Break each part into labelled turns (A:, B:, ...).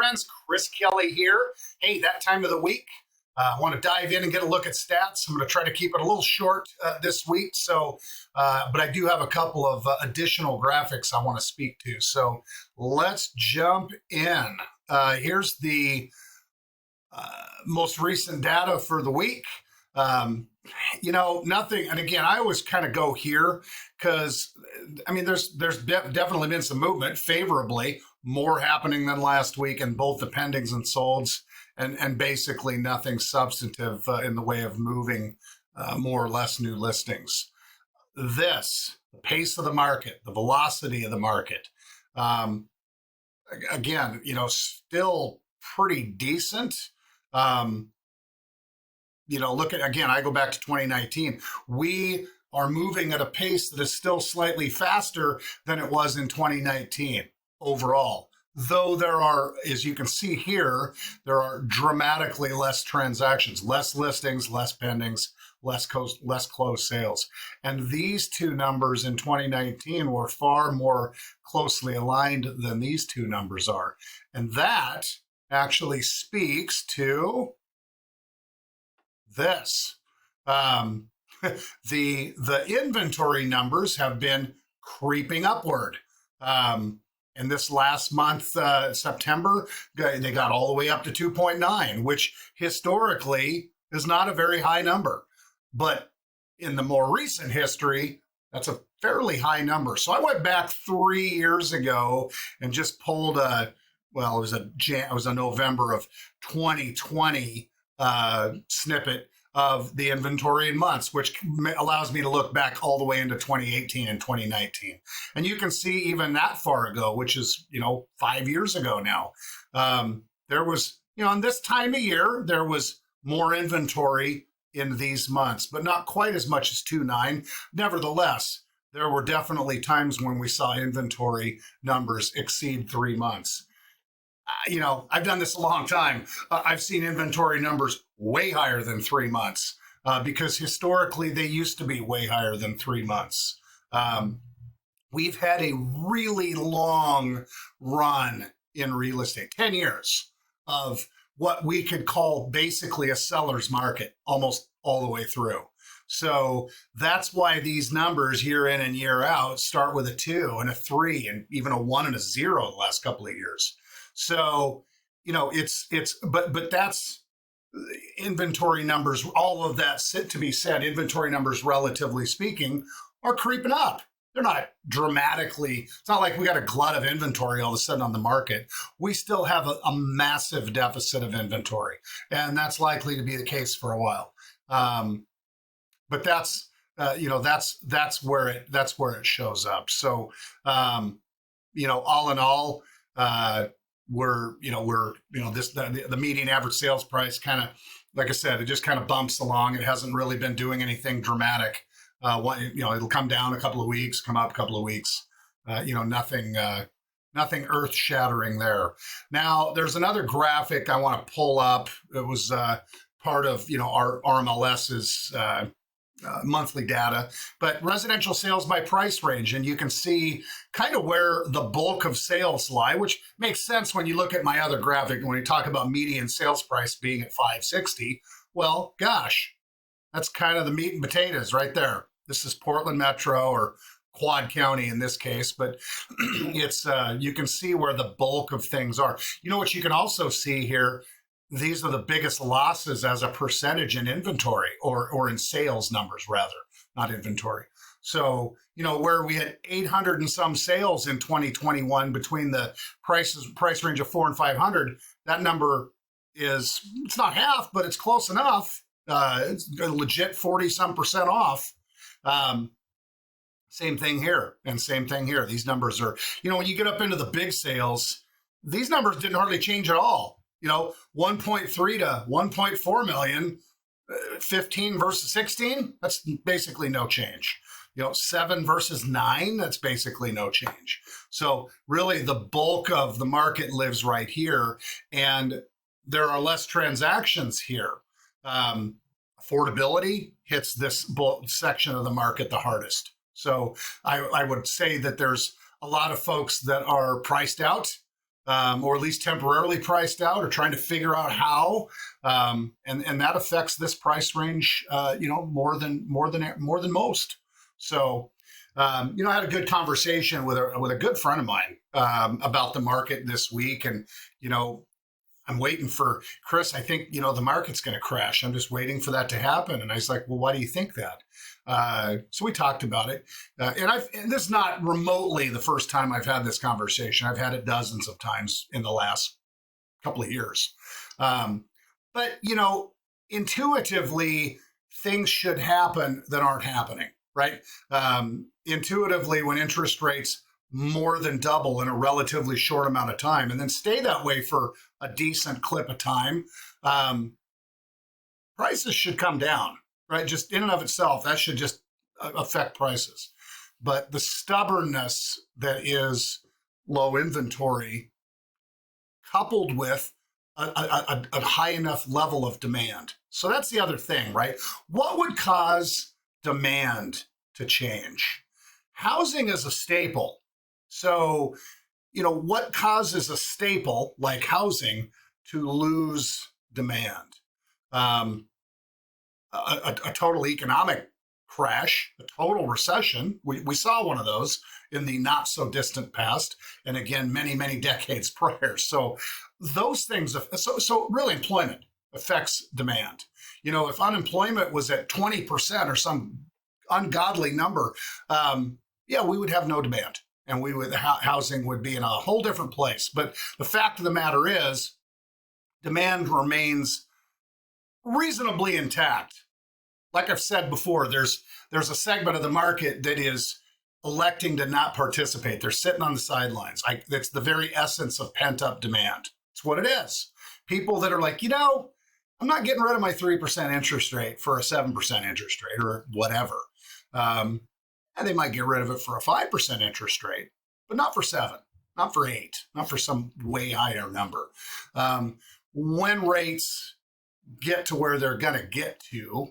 A: friends, Chris Kelly here. Hey, that time of the week, I want to dive in and get a look at stats. I'm going to try to keep it a little short this week. But I do have a couple of additional graphics I want to speak to. So let's jump in. Here's the most recent data for the week. Nothing. And again, I always kind of go here because, there's definitely been some movement favorably, more happening than last week in both the pendings and solds, and basically nothing substantive in the way of moving more or less new listings. The pace of the market, the velocity of the market, again, still pretty decent. Look at, again, I go back to 2019. We are moving at a pace that is still slightly faster than it was in 2019 overall. Though there are, as you can see here, there are dramatically less transactions, less listings, less pendings, less closed sales. And these two numbers in 2019 were far more closely aligned than these two numbers are. And that actually speaks to this. The inventory numbers have been creeping upward. In this last month, September, they got all the way up to 2.9, which historically is not a very high number. But in the more recent history, that's a fairly high number. So I went back 3 years ago and just pulled it was a November of 2020 snippet of the inventory in months, which allows me to look back all the way into 2018 and 2019. And you can see even that far ago, which is, 5 years ago now, there was, in this time of year, there was more inventory in these months, but not quite as much as 2.9. Nevertheless, there were definitely times when we saw inventory numbers exceed 3 months. I've done this a long time. I've seen inventory numbers way higher than 3 months because historically they used to be way higher than 3 months. We've had a really long run in real estate, 10 years of what we could call basically a seller's market almost all the way through. So that's why these numbers year in and year out start with a 2 and a 3 and even a 1 and a 0 the last couple of years. So, but that's inventory numbers, all of that to be said, inventory numbers, relatively speaking, are creeping up. They're not dramatically, it's not like we got a glut of inventory all of a sudden on the market. We still have a massive deficit of inventory, and that's likely to be the case for a while. But that's where it shows up. So, all in all, the median average sales price kind of, like I said, it just kind of bumps along. It hasn't really been doing anything dramatic. It'll come down a couple of weeks, come up a couple of weeks. Nothing earth shattering there. Now, there's another graphic I want to pull up. It was part of our RMLS's monthly data, but residential sales by price range. And you can see kind of where the bulk of sales lie, which makes sense when you look at my other graphic. When you talk about median sales price being at 560, well, gosh, that's kind of the meat and potatoes right there. This is Portland Metro or Quad County in this case, but it's you can see where the bulk of things are. What you can also see here, these are the biggest losses as a percentage in inventory or in sales numbers, rather, not inventory. So, where we had 800 and some sales in 2021 between the price range of 400 and 500, that number it's not half, but it's close enough. It's a legit 40-some% off. Same thing here and same thing here. These numbers are, when you get up into the big sales, these numbers didn't hardly change at all. 1.3 to 1.4 million, 15 versus 16, that's basically no change. 7 versus 9, that's basically no change. So really the bulk of the market lives right here, and there are less transactions here. Affordability hits this section of the market the hardest. So I would say that there's a lot of folks that are priced out or at least temporarily priced out, or trying to figure out how, and that affects this price range, more than most. So, I had a good conversation with a good friend of mine about the market this week, and I'm waiting for Chris. I think the market's going to crash. I'm just waiting for that to happen. And I was like, well, why do you think that? So we talked about it, and this is not remotely the first time I've had this conversation. I've had it dozens of times in the last couple of years. But intuitively, things should happen that aren't happening, right? Intuitively, when interest rates more than double in a relatively short amount of time, and then stay that way for a decent clip of time, prices should come down, right? Just in and of itself, that should just affect prices. But the stubbornness that is low inventory, coupled with a high enough level of demand. So that's the other thing, right? What would cause demand to change? Housing is a staple. So, what causes a staple like housing to lose demand? A total economic crash, a total recession. We saw one of those in the not so distant past, and again, many, many decades prior. So those things, so really employment affects demand. If unemployment was at 20% or some ungodly number, we would have no demand. And housing would be in a whole different place. But the fact of the matter is, demand remains reasonably intact. Like I've said before, there's a segment of the market that is electing to not participate. They're sitting on the sidelines. That's the very essence of pent-up demand. It's what it is. People that are like, I'm not getting rid of my 3% interest rate for a 7% interest rate or whatever. And they might get rid of it for a 5% interest rate, but not for 7, not for 8, not for some way higher number. When rates get to where they're going to get to,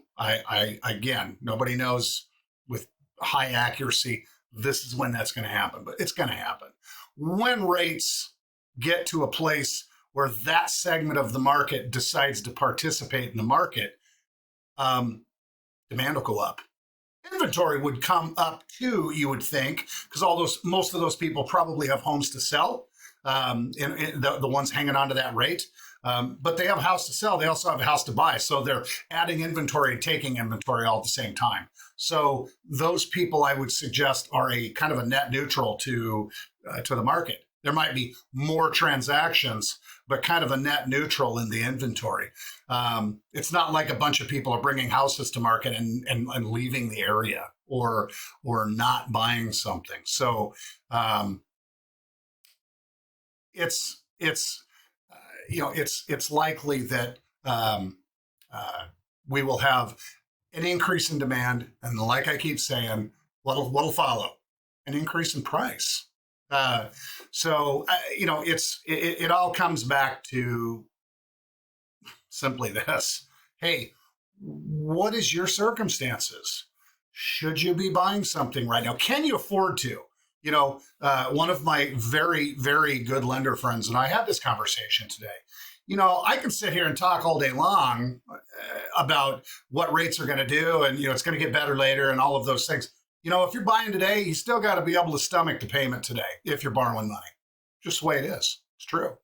A: again, nobody knows with high accuracy, this is when that's going to happen, but it's going to happen. When rates get to a place where that segment of the market decides to participate in the market, demand will go up. Inventory would come up too, you would think, because most of those people probably have homes to sell, the ones hanging on to that rate. But they have a house to sell. They also have a house to buy. So they're adding inventory and taking inventory all at the same time. So those people, I would suggest, are a kind of a net neutral to the market. There might be more transactions, but kind of a net neutral in the inventory. It's not like a bunch of people are bringing houses to market and leaving the area or not buying something. So it's likely that we will have an increase in demand, and like I keep saying, what'll follow? An increase in price. It all comes back to simply this. Hey, what is your circumstances? Should you be buying something right now? Can you afford to? One of my very, very good lender friends and I had this conversation today. I can sit here and talk all day long about what rates are going to do, and it's going to get better later and all of those things. If you're buying today, you still got to be able to stomach the payment today if you're borrowing money. Just the way it is. It's true.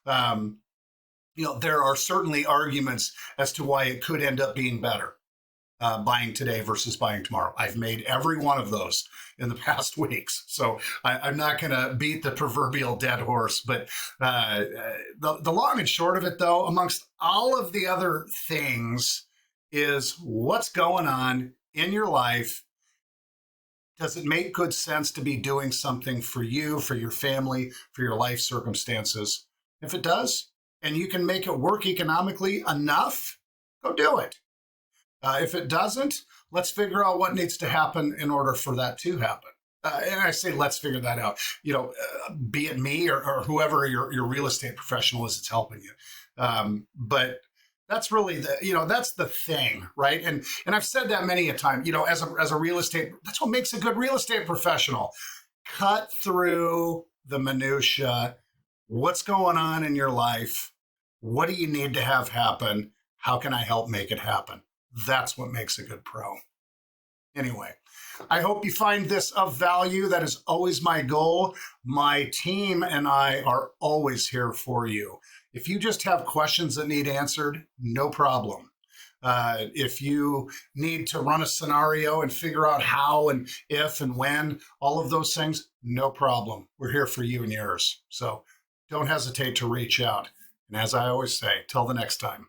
A: There are certainly arguments as to why it could end up being better buying today versus buying tomorrow. I've made every one of those in the past weeks. So I'm not going to beat the proverbial dead horse. But the long and short of it, though, amongst all of the other things, is what's going on in your life. Does it make good sense to be doing something for you, for your family, for your life circumstances? If it does, and you can make it work economically enough, go do it. If it doesn't, let's figure out what needs to happen in order for that to happen. And I say, let's figure that out. Be it me or whoever your real estate professional is that's helping you. But that's really that's the thing, right? And I've said that many a time, as a real estate, that's what makes a good real estate professional. Cut through the minutia, What's going on in your life? What do you need to have happen? How can I help make it happen? That's what makes a good pro. Anyway, I hope you find this of value. That is always my goal. My team and I are always here for you. If you just have questions that need answered, no problem. If you need to run a scenario and figure out how and if and when, all of those things, no problem. We're here for you and yours. So don't hesitate to reach out. And as I always say, till the next time.